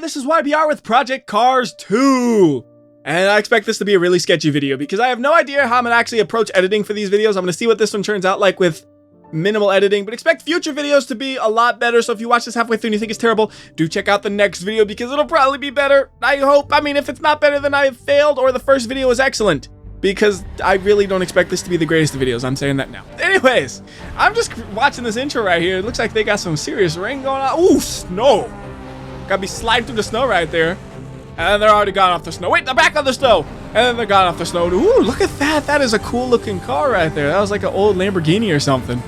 this is WhyBeAre with Project Cars 2! And I expect this to be a really sketchy video because I have no idea how I'm going to actually approach editing for these videos. I'm going to see what this one turns out like with minimal editing, but expect future videos to be a lot better. So if you watch this halfway through and you think it's terrible, do check out the next video because it'll probably be better. I hope. I mean, if it's not better, then I have failed, or the first video was excellent. Because I really don't expect this to be the greatest of videos. I'm saying that now. Anyways, I'm just watching this intro right here. It looks like they got some serious rain going on. Ooh, snow. Gotta be sliding through the snow right there. And they're already gone off the snow. Wait, they're back on the snow. And then they're gone off the snow. Ooh, look at that. That is a cool looking car right there. That was like an old Lamborghini or something.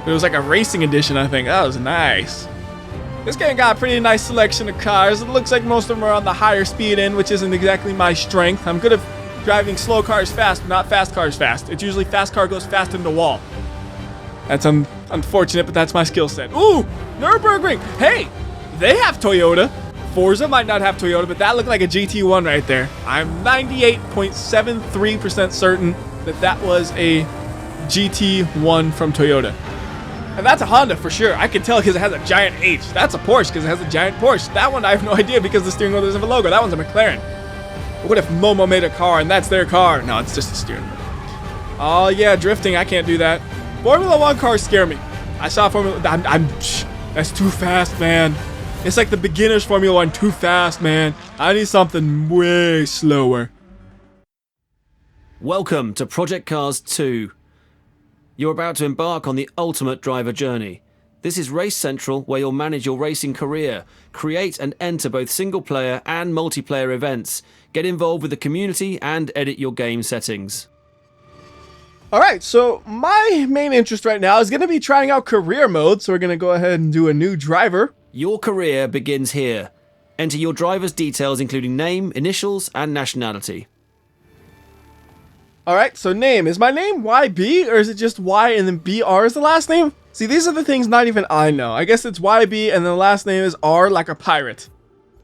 It was like a racing edition, I think. That was nice. This game got a pretty nice selection of cars. It looks like most of them are on the higher speed end, which isn't exactly my strength. I'm good at driving slow cars fast, but not fast cars fast. It's usually fast car goes fast in the wall. That's unfortunate, but that's my skill set. Ooh, Nürburgring. Hey, they have Toyota. Forza might not have Toyota, but that looked like a GT1 right there. I'm 98.73% certain that that was a GT1 from Toyota. And that's a Honda for sure. I can tell because it has a giant H. That's a Porsche because it has a giant Porsche. That one I have no idea because the steering wheel doesn't have a logo. That one's a McLaren. What if Momo made a car and that's their car? No, it's just a steering wheel. Oh yeah, drifting. I can't do that. Formula 1 cars scare me. I saw Formula... that's too fast, man. It's like the beginner's Formula 1. Too fast, man. I need something way slower. Welcome to Project Cars 2. You're about to embark on the ultimate driver journey. This is Race Central, where you'll manage your racing career, create and enter both single-player and multiplayer events, get involved with the community, and edit your game settings. Alright, so my main interest right now is going to be trying out career mode, so we're going to go ahead and do a new driver. Your career begins here. Enter your driver's details including name, initials, and nationality. Alright, so name. Is my name YB, or is it just Y and then BR is the last name? See, these are the things not even I know. I guess it's YB and then the last name is R like a pirate.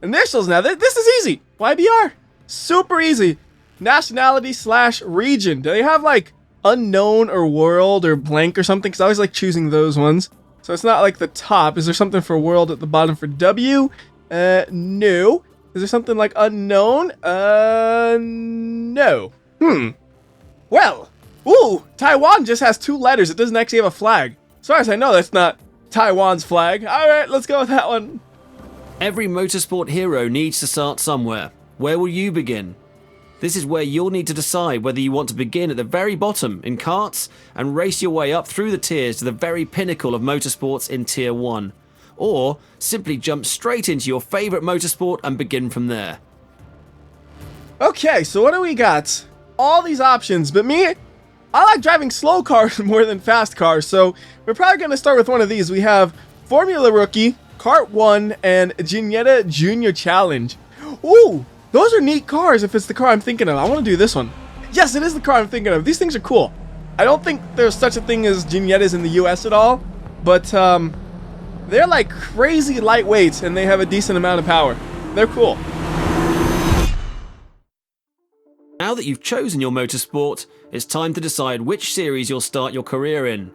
Initials now. This is easy. YBR. Super easy. Nationality / region. Do they have like unknown or world or blank or something? Because I always like choosing those ones. So it's not like the top. Is there something for world at the bottom for W? No. Is there something like unknown? No. Well. Ooh, Taiwan just has 2 letters. It doesn't actually have a flag. As far as I know, that's not Taiwan's flag. Alright, let's go with that one. Every motorsport hero needs to start somewhere. Where will you begin? This is where you'll need to decide whether you want to begin at the very bottom in karts and race your way up through the tiers to the very pinnacle of motorsports in Tier 1. Or simply jump straight into your favourite motorsport and begin from there. Okay, so what do we got? All these options, but me, I like driving slow cars more than fast cars, so we're probably going to start with one of these. We have Formula Rookie, Kart 1, and Ginetta Junior Challenge. Ooh, those are neat cars if it's the car I'm thinking of. I want to do this one. Yes, it is the car I'm thinking of. These things are cool. I don't think there's such a thing as Ginettas in the US at all, but they're like crazy lightweights and they have a decent amount of power. They're cool. Now that you've chosen your motorsport, it's time to decide which series you'll start your career in.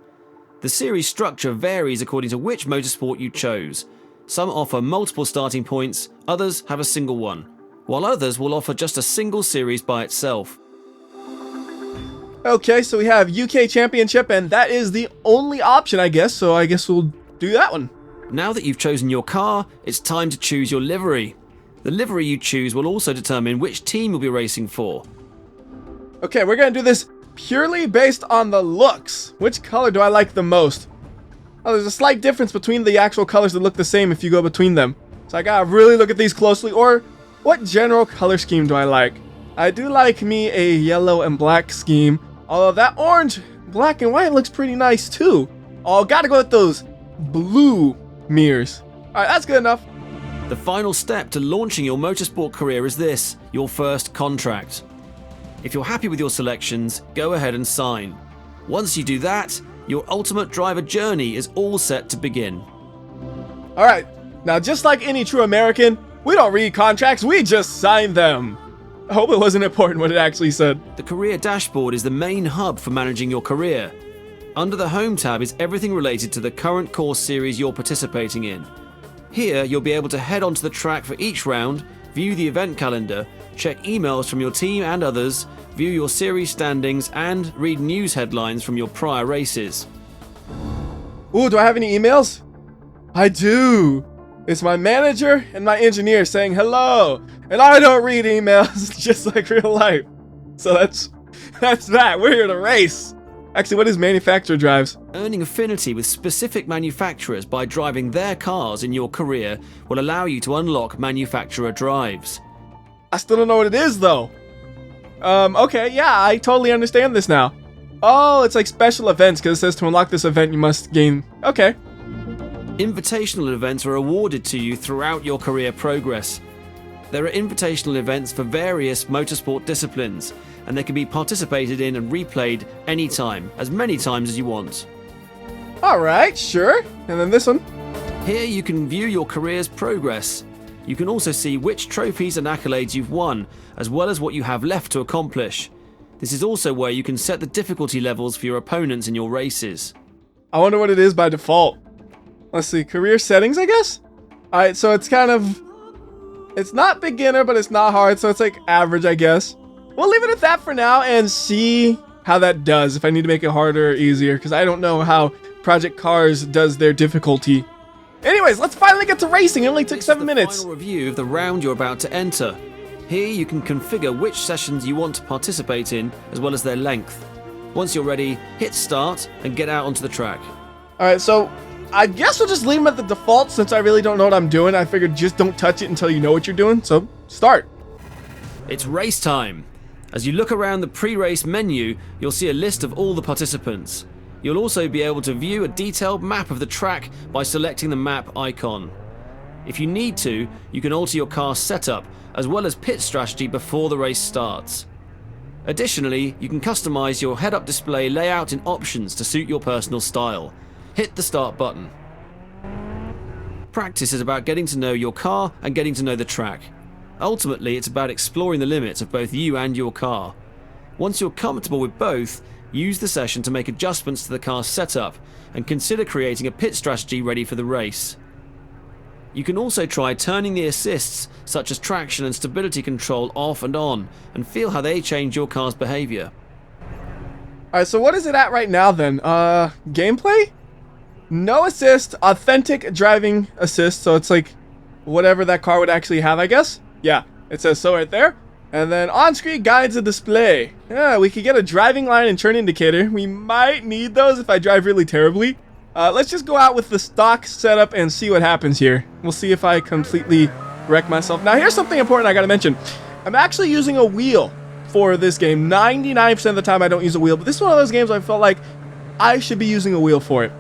The series structure varies according to which motorsport you chose. Some offer multiple starting points, others have a single one, while others will offer just a single series by itself. Okay, so we have UK Championship, and that is the only option, I guess, so I guess we'll do that one. Now that you've chosen your car, it's time to choose your livery. The livery you choose will also determine which team you'll be racing for. Okay, we're going to do this purely based on the looks. Which color do I like the most? Oh, there's a slight difference between the actual colors that look the same if you go between them. So I gotta really look at these closely. Or, what general color scheme do I like? I do like me a yellow and black scheme. Although that orange, black and white looks pretty nice too. Oh, gotta go with those blue mirrors. Alright, that's good enough. The final step to launching your motorsport career is this, your first contract. If you're happy with your selections, go ahead and sign. Once you do that, your ultimate driver journey is all set to begin. Alright, now just like any true American, we don't read contracts, we just sign them. I hope it wasn't important what it actually said. The career dashboard is the main hub for managing your career. Under the Home tab is everything related to the current course series you're participating in. Here, you'll be able to head onto the track for each round, view the event calendar, check emails from your team and others, view your series standings, and read news headlines from your prior races. Ooh, do I have any emails? I do. It's my manager and my engineer saying hello. And I don't read emails, just like real life. So that's that. We're here to race. Actually, what is manufacturer drives? Earning affinity with specific manufacturers by driving their cars in your career will allow you to unlock manufacturer drives. I still don't know what it is, though. Okay, yeah, I totally understand this now. Oh, it's like special events, because it says to unlock this event, you must gain... Okay. Invitational events are awarded to you throughout your career progress. There are invitational events for various motorsport disciplines, and they can be participated in and replayed anytime, as many times as you want. Alright, sure. And then this one. Here you can view your career's progress. You can also see which trophies and accolades you've won, as well as what you have left to accomplish. This is also where you can set the difficulty levels for your opponents in your races. I wonder what it is by default. Let's see, career settings, I guess? Alright, so it's kind of... It's not beginner, but it's not hard, so it's like average, I guess. We'll leave it at that for now and see how that does, if I need to make it harder or easier, because I don't know how Project Cars does their difficulty. Anyways, let's finally get to racing. It only took 7 minutes. Final review of the round you're about to enter. Here you can configure which sessions you want to participate in, as well as their length. Once you're ready, hit start and get out onto the track. Alright, so I guess we'll just leave them at the default since I really don't know what I'm doing. I figured just don't touch it until you know what you're doing, so start. It's race time. As you look around the pre-race menu, you'll see a list of all the participants. You'll also be able to view a detailed map of the track by selecting the map icon. If you need to, you can alter your car's setup, as well as pit strategy before the race starts. Additionally, you can customize your head-up display layout in options to suit your personal style. Hit the start button. Practice is about getting to know your car and getting to know the track. Ultimately, it's about exploring the limits of both you and your car. Once you're comfortable with both, use the session to make adjustments to the car's setup and consider creating a pit strategy ready for the race. You can also try turning the assists, such as traction and stability control, off and on, and feel how they change your car's behavior. Alright, so what is it at right now then? Gameplay? No assist, authentic driving assist, so it's like whatever that car would actually have, I guess? Yeah, it says so right there. And then on-screen guides and display. Yeah, we could get a driving line and turn indicator. We might need those if I drive really terribly. Let's just go out with the stock setup and see what happens here. We'll see if I completely wreck myself. Now, here's something important I gotta mention. I'm actually using a wheel for this game. 99% of the time I don't use a wheel, but this is one of those games I felt like I should be using a wheel for it.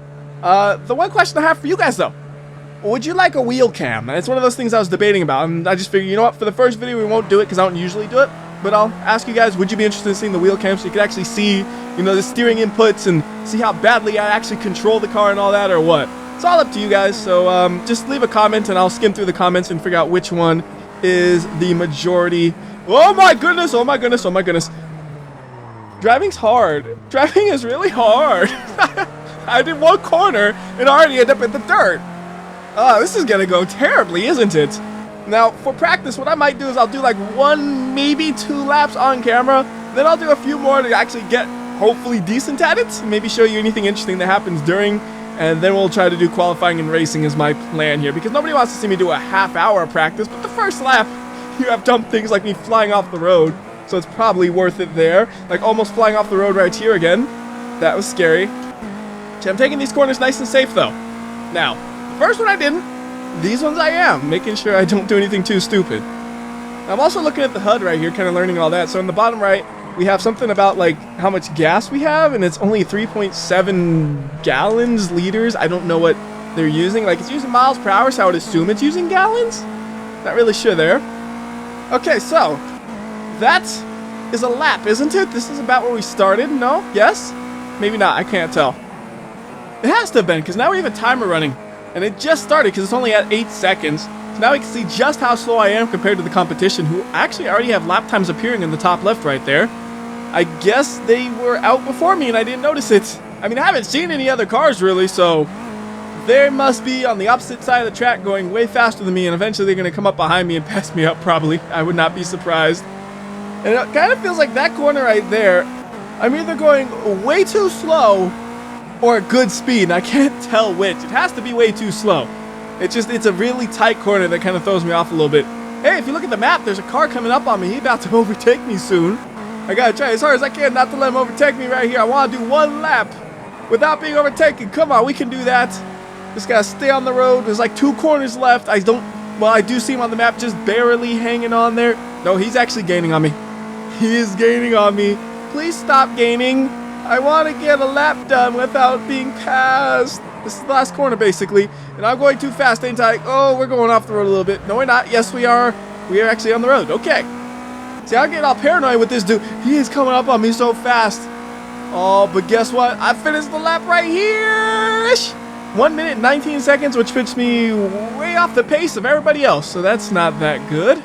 The one question I have for you guys, though. Would you like a wheel cam? It's one of those things I was debating about, and I just figured, you know what, for the first video we won't do it because I don't usually do it, but I'll ask you guys, would you be interested in seeing the wheel cam so you could actually see, you know, the steering inputs and see how badly I actually control the car and all that, or what? It's all up to you guys, so just leave a comment and I'll skim through the comments and figure out which one is the majority. Oh my goodness, oh my goodness, oh my goodness. Driving's hard. Driving is really hard. I did one corner and already ended up in the dirt. This is gonna go terribly, isn't it? Now, for practice, what I might do is I'll do like 1, maybe 2 laps on camera. Then I'll do a few more to actually get, hopefully, decent at it. Maybe show you anything interesting that happens during. And then we'll try to do qualifying and racing is my plan here. Because nobody wants to see me do a half-hour practice. But the first lap, you have dumb things like me flying off the road. So it's probably worth it there. Like almost flying off the road right here again. That was scary. Okay, I'm taking these corners nice and safe, though. Now, the first one I didn't. These ones I am, making sure I don't do anything too stupid. I'm also looking at the HUD right here, kind of learning all that. So in the bottom right, we have something about like how much gas we have, and it's only 3.7 gallons, liters. I don't know what they're using. Like it's using miles per hour, so I would assume it's using gallons. Not really sure there. Okay, so that is a lap, isn't it? This is about where we started. No? Yes? Maybe not. I can't tell. It has to have been, because now we have a timer running. And it just started because it's only at 8 seconds. So now we can see just how slow I am compared to the competition, who actually already have lap times appearing in the top left right there. I guess they were out before me and I didn't notice it. I mean, I haven't seen any other cars really, so They must be on the opposite side of the track going way faster than me, and eventually they're going to come up behind me and pass me up probably. I would not be surprised. And it kind of feels like that corner right there, I'm either going way too slow or at good speed, and I can't tell which. It has to be way too slow. It's a really tight corner that kind of throws me off a little bit. Hey, if you look at the map, there's a car coming up on me. He's about to overtake me soon. I gotta try as hard as I can not to let him overtake me right here. I want to do one lap without being overtaken. Come on, we can do that. Just gotta stay on the road. There's like 2 corners left. I do see him on the map just barely hanging on there. No, he's actually gaining on me. He is gaining on me. Please stop gaining. I want to get a lap done without being passed. This is the last corner, basically. And I'm going too fast, ain't I? Oh, we're going off the road a little bit. No, we're not. Yes, we are. We are actually on the road. Okay. See, I get all paranoid with this dude. He is coming up on me so fast. Oh, but guess what? I finished the lap right here. 1 minute and 19 seconds, which puts me way off the pace of everybody else. So that's not that good.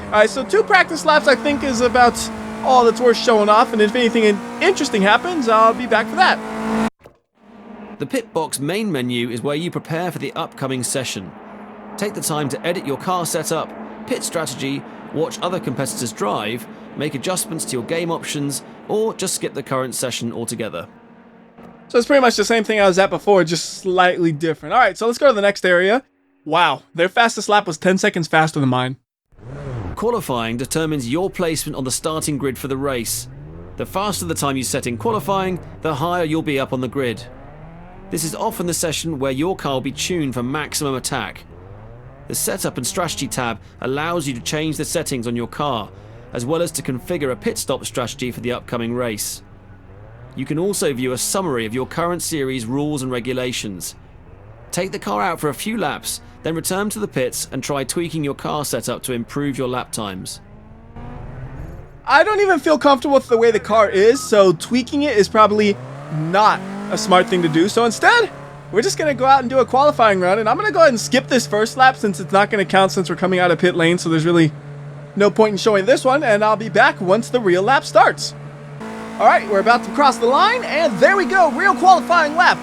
All right, so 2 practice laps, I think, is about all that's worth showing off. And if anything interesting happens, I'll be back for that. The pit box main menu is where you prepare for the upcoming session. Take the time to edit your car setup, pit strategy, watch other competitors drive, make adjustments to your game options, or just skip the current session altogether. So it's pretty much the same thing I was at before, just slightly different. All right, so let's go to the next area. Wow, their fastest lap was 10 seconds faster than mine. Qualifying determines your placement on the starting grid for the race. The faster the time you set in qualifying, the higher you'll be up on the grid. This is often the session where your car will be tuned for maximum attack. The Setup and Strategy tab allows you to change the settings on your car, as well as to configure a pit stop strategy for the upcoming race. You can also view a summary of your current series rules and regulations. Take the car out for a few laps, then return to the pits and try tweaking your car setup to improve your lap times. I don't even feel comfortable with the way the car is, so tweaking it is probably not a smart thing to do. So instead, we're just going to go out and do a qualifying run, and I'm going to go ahead and skip this first lap since it's not going to count since we're coming out of pit lane, so there's really no point in showing this one, and I'll be back once the real lap starts. Alright, we're about to cross the line, and there we go, real qualifying lap.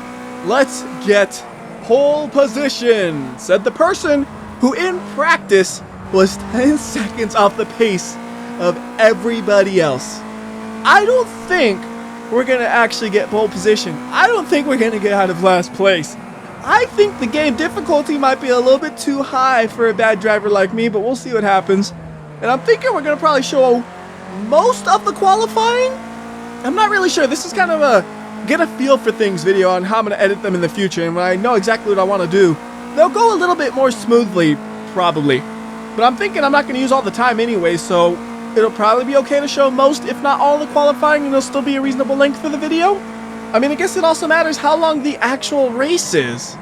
Let's get pole position, said the person who in practice was 10 seconds off the pace of everybody else. I don't think we're going to actually get pole position. I don't think we're going to get out of last place. I think the game difficulty might be a little bit too high for a bad driver like me, but we'll see what happens. And I'm thinking we're going to probably show most of the qualifying. I'm not really sure. This is kind of a get a feel for things video on how I'm going to edit them in the future. And when I know exactly what I want to do, they'll go a little bit more smoothly, probably. But I'm thinking I'm not going to use all the time anyway, so it'll probably be okay to show most, if not all, the qualifying, and it'll still be a reasonable length for the video. I mean, I guess it also matters how long the actual race is.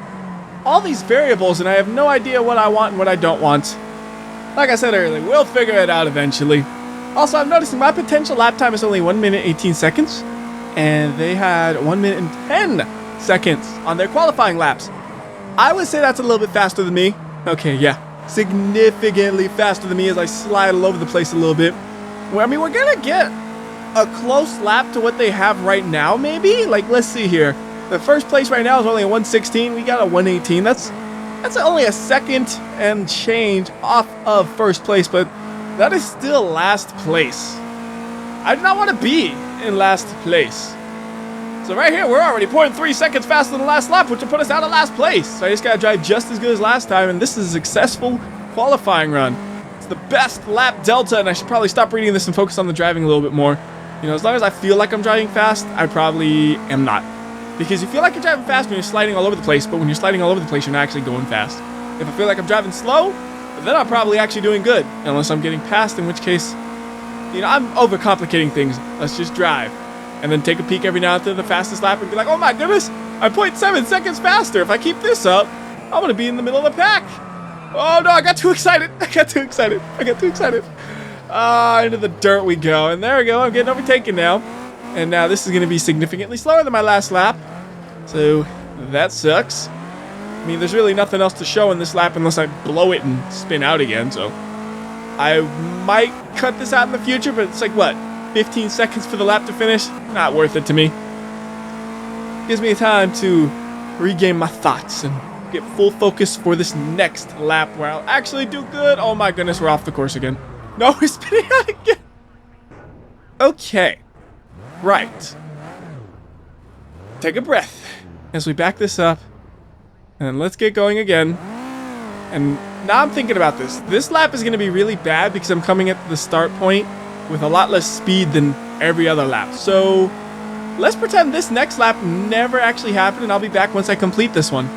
All these variables, and I have no idea what I want and what I don't want. Like I said earlier, we'll figure it out eventually. Also, I'm noticing my potential lap time is only 1 minute 18 seconds, and they had 1 minute and 10 seconds on their qualifying laps. I would say that's a little bit faster than me. Okay, yeah. Significantly faster than me as I slide all over the place a little bit. Well, I mean, we're gonna get a close lap to what they have right now, maybe? Like, let's see here. The first place right now is only a 116. We got a 118. That's only a second and change off of first place, but that is still last place. I do not want to be in last place. So right here, we're already 0.3 seconds faster than the last lap, which will put us out of last place. So I just gotta drive just as good as last time, and this is a successful qualifying run. It's the best lap delta, and I should probably stop reading this and focus on the driving a little bit more. You know, as long as I feel like I'm driving fast, I probably am not. Because you feel like you're driving fast when you're sliding all over the place, but when you're sliding all over the place, you're not actually going fast. If I feel like I'm driving slow, then I'm probably actually doing good. Unless I'm getting passed, in which case, you know, I'm overcomplicating things. Let's just drive. And then take a peek every now and then at the fastest lap and be like, oh my goodness, I'm 0.7 seconds faster. If I keep this up, I'm going to be in the middle of the pack. Oh no, I got too excited. Into the dirt we go. And there we go, I'm getting overtaken now. And now this is going to be significantly slower than my last lap. So that sucks. I mean, there's really nothing else to show in this lap unless I blow it and spin out again. So I might cut this out in the future, but it's like, what, 15 seconds for the lap to finish? Not worth it to me. Gives me time to regain my thoughts and get full focus for this next lap where I'll actually do good. Oh my goodness, we're off the course again. No, we're spinning out again. Okay. Right. Take a breath as we back this up. And let's get going again. And now I'm thinking about this. This lap is going to be really bad because I'm coming at the start point with a lot less speed than every other lap. So let's pretend this next lap never actually happened, and I'll be back once I complete this one.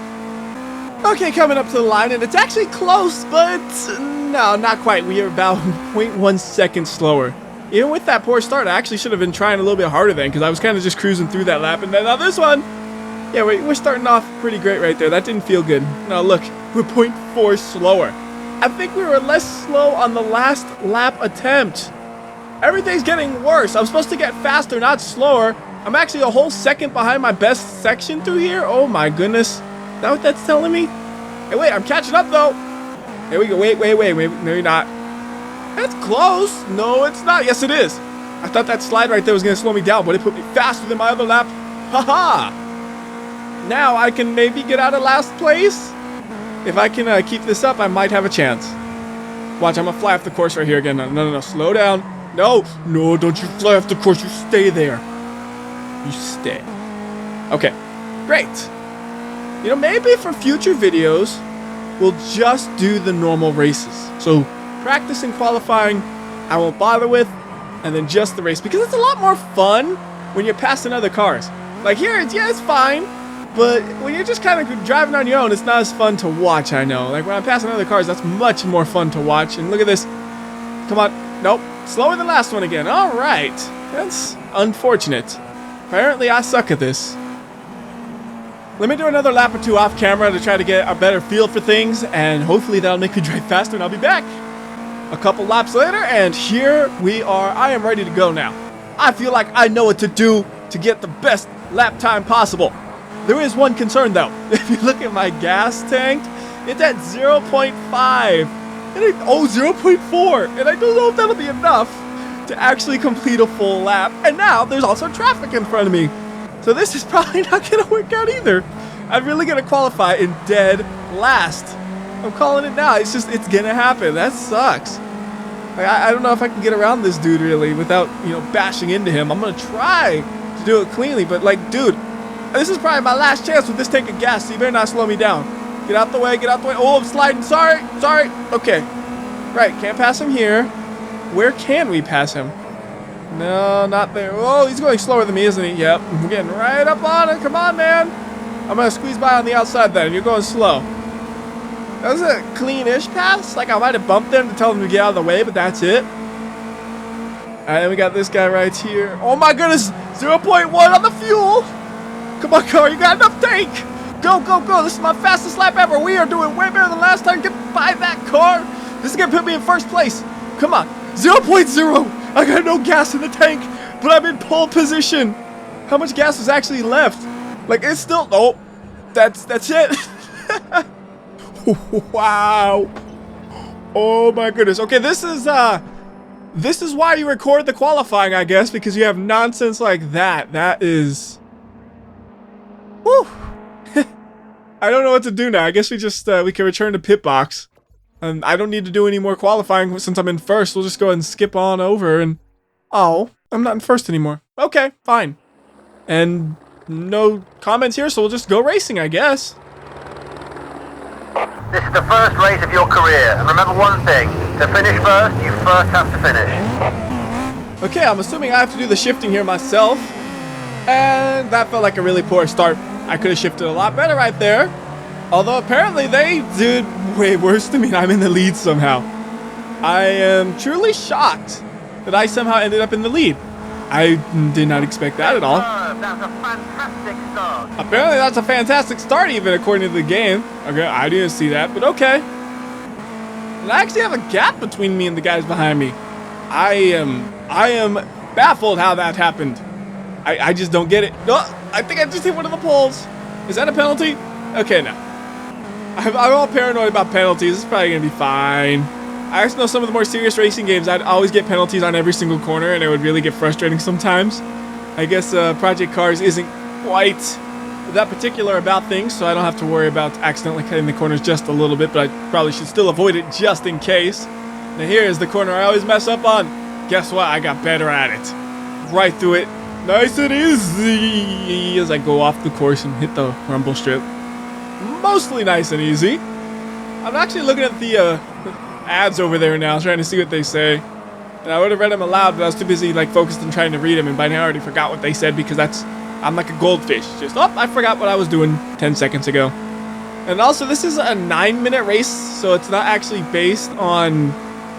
Okay, coming up to the line, and it's actually close, but no, not quite. We are about 0.1 seconds slower. Even with that poor start, I actually should have been trying a little bit harder then, because I was kind of just cruising through that lap, and then on this one, yeah, we're starting off pretty great right there. That didn't feel good. Now look, we're 0.4 slower. I think we were less slow on the last lap attempt. Everything's getting worse. I'm supposed to get faster, not slower. I'm actually a whole second behind my best section through here. Oh my goodness. Is that what that's telling me? Hey, wait, I'm catching up though. There we go. Wait. No, you're not. That's close. No, it's not. Yes, it is. I thought that slide right there was going to slow me down, but it put me faster than my other lap. Haha. Now I can maybe get out of last place. If I can keep this up, I might have a chance. Watch, I'm going to fly off the course right here again. No. Slow down. No, don't you fly off the course. You stay there. You stay. Okay, great. You know, maybe for future videos, we'll just do the normal races. So practice and qualifying, I won't bother with, and then just the race. Because it's a lot more fun when you're passing other cars. Like here, it's fine. But when you're just kind of driving on your own, it's not as fun to watch, I know. Like when I'm passing other cars, that's much more fun to watch. And look at this. Come on. Nope. Slower than the last one again. All right. That's unfortunate. Apparently, I suck at this. Let me do another lap or two off camera to try to get a better feel for things. And hopefully that'll make me drive faster and I'll be back a couple laps later. And here we are. I am ready to go now. I feel like I know what to do to get the best lap time possible. There is one concern though. If you look at my gas tank, it's at 0.5. And 0.4. And I don't know if that'll be enough to actually complete a full lap. And now there's also traffic in front of me. So this is probably not going to work out either. I'm really going to qualify in dead last. I'm calling it now. It's going to happen. That sucks. Like, I don't know if I can get around this dude really without, bashing into him. I'm going to try to do it cleanly. But like, dude, this is probably my last chance with this tank of gas. So you better not slow me down. Get out the way. Oh, I'm sliding. Sorry. Okay. Right, can't pass him here. Where can we pass him? No, not there. Oh, he's going slower than me, isn't he? Yep, we're getting right up on it. Come on, man. I'm going to squeeze by on the outside then. You're going slow. That was a clean-ish pass. Like, I might have bumped them to tell them to get out of the way, but that's it. Alright, then we got this guy right here. Oh, my goodness. 0.1 on the fuel. Come on, car. You got enough tank. Go. This is my fastest lap ever. We are doing way better than last time. Get by that car. This is going to put me in first place. Come on. 0.0. I got no gas in the tank, but I'm in pole position. How much gas was actually left? Like, it's still... Oh, that's it. Wow. Oh, my goodness. Okay, this is why you record the qualifying, I guess, because you have nonsense like that. That is... Whew. I don't know what to do now. I guess we can return to pit box. And I don't need to do any more qualifying since I'm in first. We'll just go ahead and skip on over and... Oh, I'm not in first anymore. Okay, fine. And no comments here, so we'll just go racing, I guess. This is the first race of your career. And remember one thing. To finish first, you first have to finish. Okay, I'm assuming I have to do the shifting here myself. And that felt like a really poor start. I could have shifted a lot better right there. Although apparently they did way worse than me and I'm in the lead somehow. I am truly shocked that I somehow ended up in the lead. I did not expect that at all. That's a fantastic start. Apparently that's a fantastic start even according to the game. Okay, I didn't see that, but okay. And I actually have a gap between me and the guys behind me. I am baffled how that happened. I just don't get it. Oh, I think I just hit one of the poles. Is that a penalty? Okay, no. I'm all paranoid about penalties. It's probably going to be fine. I actually know some of the more serious racing games, I'd always get penalties on every single corner, and it would really get frustrating sometimes. I guess Project Cars isn't quite that particular about things, so I don't have to worry about accidentally cutting the corners just a little bit, but I probably should still avoid it just in case. Now here is the corner I always mess up on. Guess what? I got better at it. Right through it. Nice and easy as I go off the course and hit the rumble strip. Mostly nice and easy. I'm actually looking at the ads over there now, trying to see what they say. And I would have read them aloud, but I was too busy like focused on trying to read them, and by now I already forgot what they said because I'm like a goldfish. Just, oh, I forgot what I was doing 10 seconds ago. And also, this is a 9-minute race, so it's not actually based on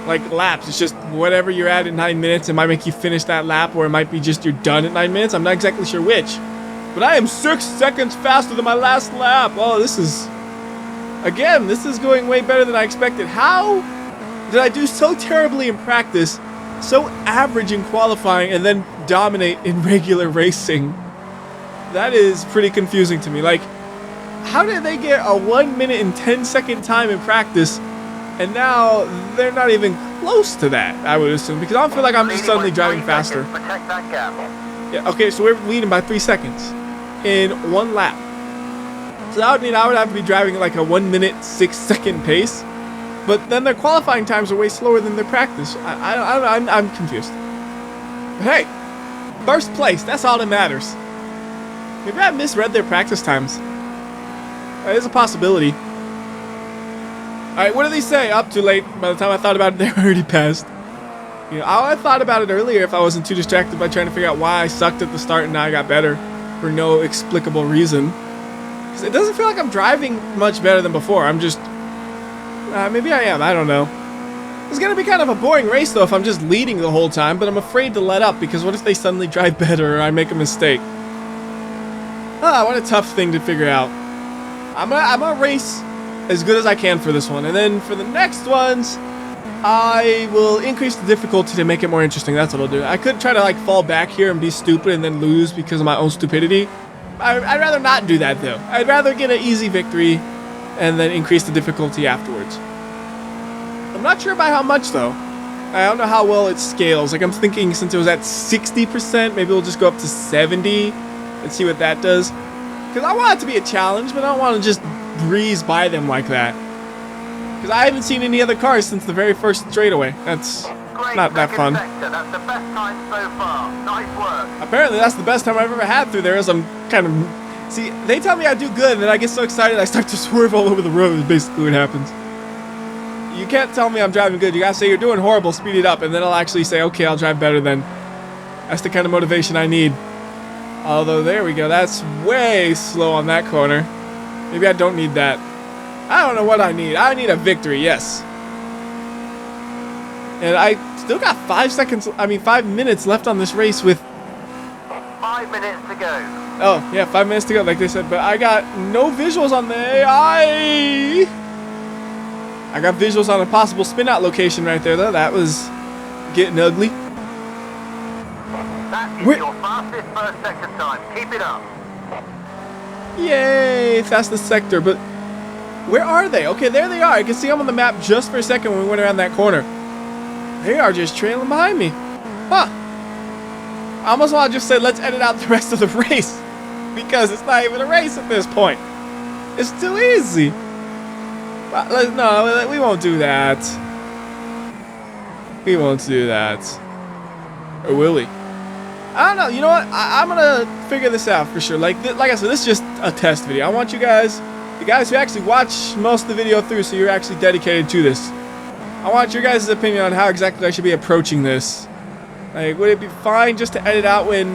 like laps. It's just whatever you're at in 9 minutes. It might make you finish that lap, or it might be just you're done at 9 minutes. I'm not exactly sure which. But I am 6 seconds faster than my last lap. Oh, this is going way better than I expected. How did I do so terribly in practice, so average in qualifying, and then dominate in regular racing? That is pretty confusing to me. Like, how did they get a 1 minute and 10-second time in practice, and now they're not even close to that, I would assume, because I don't feel like I'm just suddenly driving faster. Protect that gap. Yeah, okay, so we're leading by 3 seconds in 1 lap. So that would mean I would have to be driving at like a 1 minute, 6-second pace, but then their qualifying times are way slower than their practice. I'm confused. But hey, first place, that's all that matters. Maybe I misread their practice times. That is a possibility. Alright, what do they say? Up too late. By the time I thought about it, they already passed. You know, I thought about it earlier if I wasn't too distracted by trying to figure out why I sucked at the start and now I got better for no explicable reason. Because it doesn't feel like I'm driving much better than before. I'm just... maybe I am. I don't know. It's going to be kind of a boring race, though, if I'm just leading the whole time, but I'm afraid to let up because what if they suddenly drive better or I make a mistake? Ah, what a tough thing to figure out. I'm gonna race as good as I can for this one, and then for the next ones, I will increase the difficulty to make it more interesting. That's what I'll do. I could try to like fall back here and be stupid and then lose because of my own stupidity. I'd rather not do that though. I'd rather get an easy victory and then increase the difficulty afterwards. I'm not sure by how much though. I don't know how well it scales. Like I'm thinking since it was at 60%, maybe we'll just go up to 70 and see what that does. Because I want it to be a challenge, but I don't want to just breeze by them like that. Because I haven't seen any other cars since the very first straightaway. That's not that fun. That's the best time so far. Nice work. Apparently that's the best time I've ever had through there, as I'm kind of... See, they tell me I do good, and then I get so excited I start to swerve all over the road, is basically what happens. You can't tell me I'm driving good. You gotta say you're doing horrible, speed it up, and then I'll actually say, okay, I'll drive better then. That's the kind of motivation I need. Although, there we go. That's way slow on that corner. Maybe I don't need that. I don't know what I need. I need a victory, yes. And I still got 5 minutes left on this race with... 5 minutes to go. Oh, yeah, 5 minutes to go, like they said. But I got no visuals on the AI. I got visuals on a possible spin-out location right there, though. That was getting ugly. That is your fastest first sector time. Keep it up. Yay, fastest sector. But where are they? Okay, there they are. I can see them on the map just for a second when we went around that corner. They are just trailing behind me. Huh. I almost want to just say, let's edit out the rest of the race. Because it's not even a race at this point. It's too easy. But, no, we won't do that. We won't do that. Or will we? I don't know. You know what? I'm gonna figure this out for sure. Like I said, this is just a test video. I want you guys, the guys who actually watch most of the video through, so you're actually dedicated to this. I want your guys' opinion on how exactly I should be approaching this. Like, would it be fine just to edit out when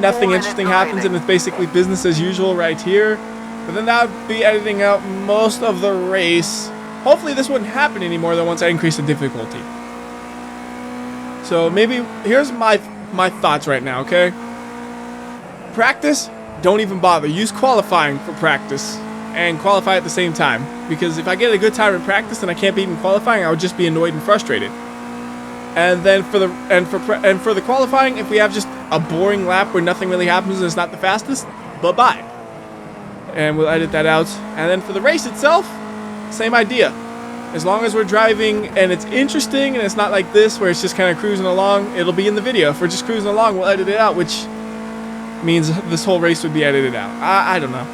nothing interesting happens and it's basically business as usual right here? But then that would be editing out most of the race. Hopefully this wouldn't happen anymore though once I increase the difficulty. So maybe, here's my thoughts right now, okay? Practice, don't even bother. Use qualifying for practice and qualify at the same time. Because if I get a good time in practice and I can't beat in qualifying, I would just be annoyed and frustrated. And then for the qualifying, if we have just a boring lap where nothing really happens and it's not the fastest, bye-bye. And we'll edit that out. And then for the race itself, same idea. As long as we're driving and it's interesting and it's not like this where it's just kind of cruising along, it'll be in the video. If we're just cruising along, we'll edit it out, which means this whole race would be edited out. I don't know.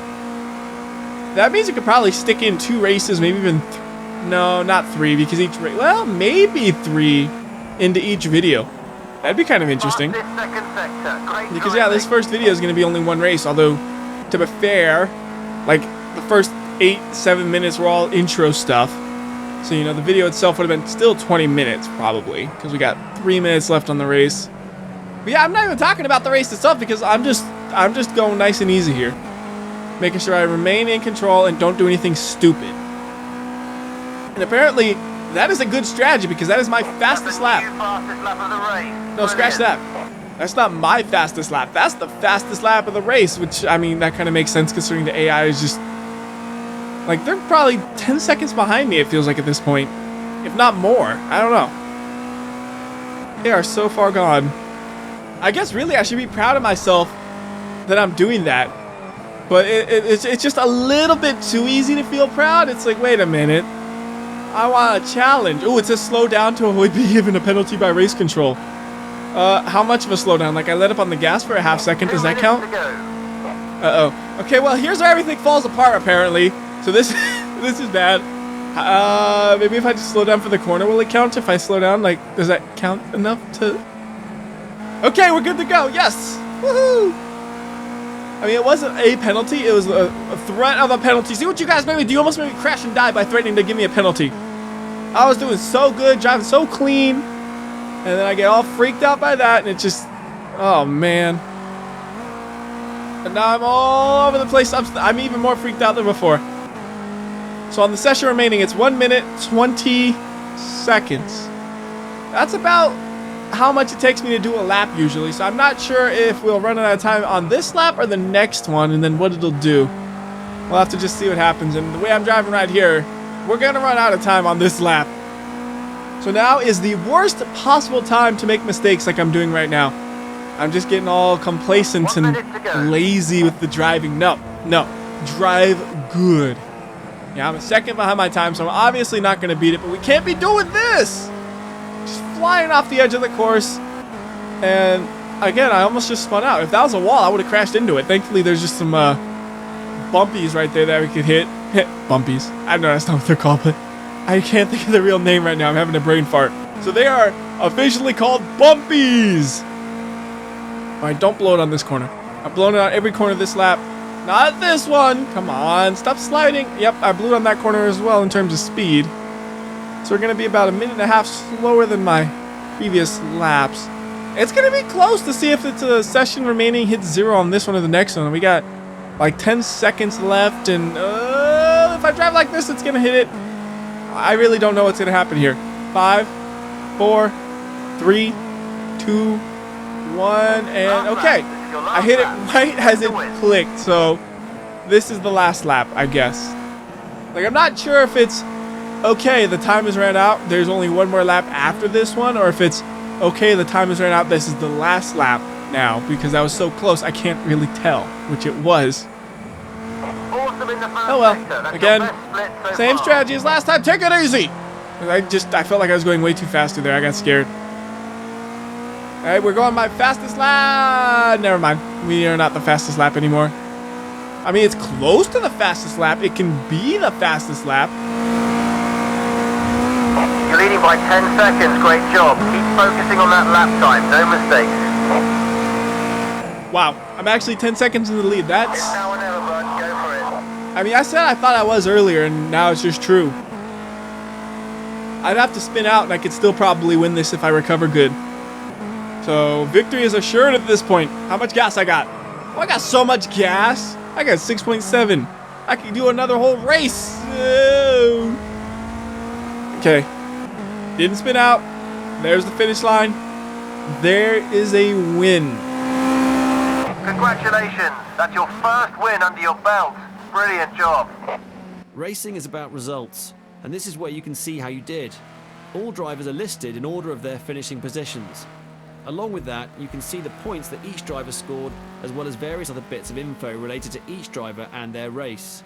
That means you could probably stick in 2 races, maybe even no, not 3, because each well, maybe 3 into each video. That'd be kind of interesting. Because yeah, this first video is going to be only 1 race, although to be fair, like the first 8-7 minutes were all intro stuff. So, you know, the video itself would have been still 20 minutes probably, because we got 3 minutes left on the race. But yeah, I'm not even talking about the race itself because I'm just going nice and easy here. Making sure I remain in control and don't do anything stupid. And apparently, that is a good strategy because that is my fastest lap. No, scratch that. That's not my fastest lap. That's the fastest lap of the race, which, I mean, that kind of makes sense considering the AI is just... like, they're probably 10 seconds behind me, it feels like, at this point. If not more. I don't know. They are so far gone. I guess, really, I should be proud of myself that I'm doing that. But it's just a little bit too easy to feel proud. It's like, wait a minute. I want a challenge. Oh, it says slow down to avoid being given a penalty by race control. How much of a slowdown? Like, I let up on the gas for a half second. Does that count? Uh-oh. Okay, well, here's where everything falls apart, apparently. So this this is bad. Maybe if I just slow down for the corner, will it count if I slow down? Like, does that count enough to... Okay, we're good to go. Yes. Woohoo. I mean, it wasn't a penalty. It was a threat of a penalty. See what you guys made me do? You almost made me crash and die by threatening to give me a penalty. I was doing so good, driving so clean. And then I get all freaked out by that, and it just... oh, man. And now I'm all over the place. I'm even more freaked out than before. So on the session remaining, it's 1 minute, 20 seconds. That's about how much it takes me to do a lap usually. So I'm not sure if we'll run out of time on this lap or the next one, and then what it'll do. We'll have to just see what happens. And the way I'm driving right here, we're going to run out of time on this lap. So now is the worst possible time to make mistakes like I'm doing right now. I'm just getting all complacent and lazy with the driving. No. Drive good. Yeah, I'm a second behind my time, so I'm obviously not going to beat it, but we can't be doing this! Just flying off the edge of the course. And again, I almost just spun out. If that was a wall, I would have crashed into it. Thankfully, there's just some bumpies right there that we could hit. Bumpies. I don't know, that's not what they're called, but I can't think of the real name right now. I'm having a brain fart. So they are officially called bumpies! Alright, don't blow it on this corner. I've blown it on every corner of this lap. Not this one! Come on, stop sliding. Yep, I blew it on that corner as well in terms of speed. So we're going to be about 1.5 minutes slower than my previous laps. It's going to be close to see if it's a session remaining hits 0 on this one or the next one. We got like 10 seconds left, and if I drive like this, it's going to hit it. I really don't know what's going to happen here. 5, 4, 3, 2, 1, and okay. I hit it right as it clicked, so this is the last lap, I guess. Like, I'm not sure if it's okay, the time has ran out, there's only one more lap after this one, or if it's okay, the time has ran out, this is the last lap now, because I was so close, I can't really tell, which it was. Oh well, again, same strategy as last time, take it easy! I felt like I was going way too fast through there, I got scared. Alright, we're going my fastest lap. Never mind. We are not the fastest lap anymore. I mean, it's close to the fastest lap. It can be the fastest lap. You're leading by 10 seconds. Great job. Keep focusing on that lap time. No mistakes. Wow. I'm actually 10 seconds in the lead. That's... now or never, bud. Go for it. I mean, I said I thought I was earlier, and now it's just true. I'd have to spin out, and I could still probably win this if I recover good. So, victory is assured at this point. How much gas I got? Oh, I got so much gas. I got 6.7. I can do another whole race. Oh. Okay. Didn't spin out. There's the finish line. There is a win. Congratulations. That's your first win under your belt. Brilliant job. Racing is about results, and this is where you can see how you did. All drivers are listed in order of their finishing positions. Along with that, you can see the points that each driver scored, as well as various other bits of info related to each driver and their race.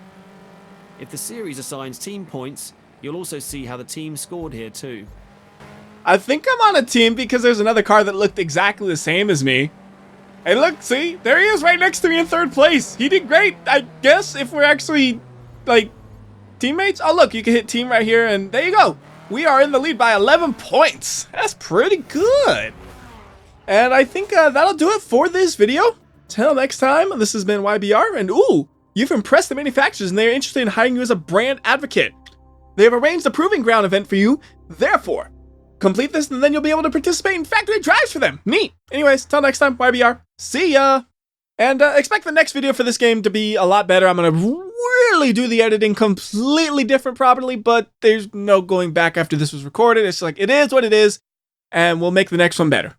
If the series assigns team points, you'll also see how the team scored here too. I think I'm on a team because there's another car that looked exactly the same as me. Hey, look, see? There he is right next to me in 3rd place. He did great, I guess, if we're actually, like, teammates. Oh, look, you can hit team right here, and there you go. We are in the lead by 11 points. That's pretty good. And I think that'll do it for this video. Till next time, this has been WhyBeAre, and ooh, you've impressed the manufacturers, and they're interested in hiring you as a brand advocate. They have arranged a proving ground event for you, therefore, complete this, and then you'll be able to participate in factory drives for them. Neat. Anyways, till next time, WhyBeAre. See ya! And expect the next video for this game to be a lot better. I'm gonna really do the editing completely different probably, but there's no going back after this was recorded. It's like, it is what it is, and we'll make the next one better.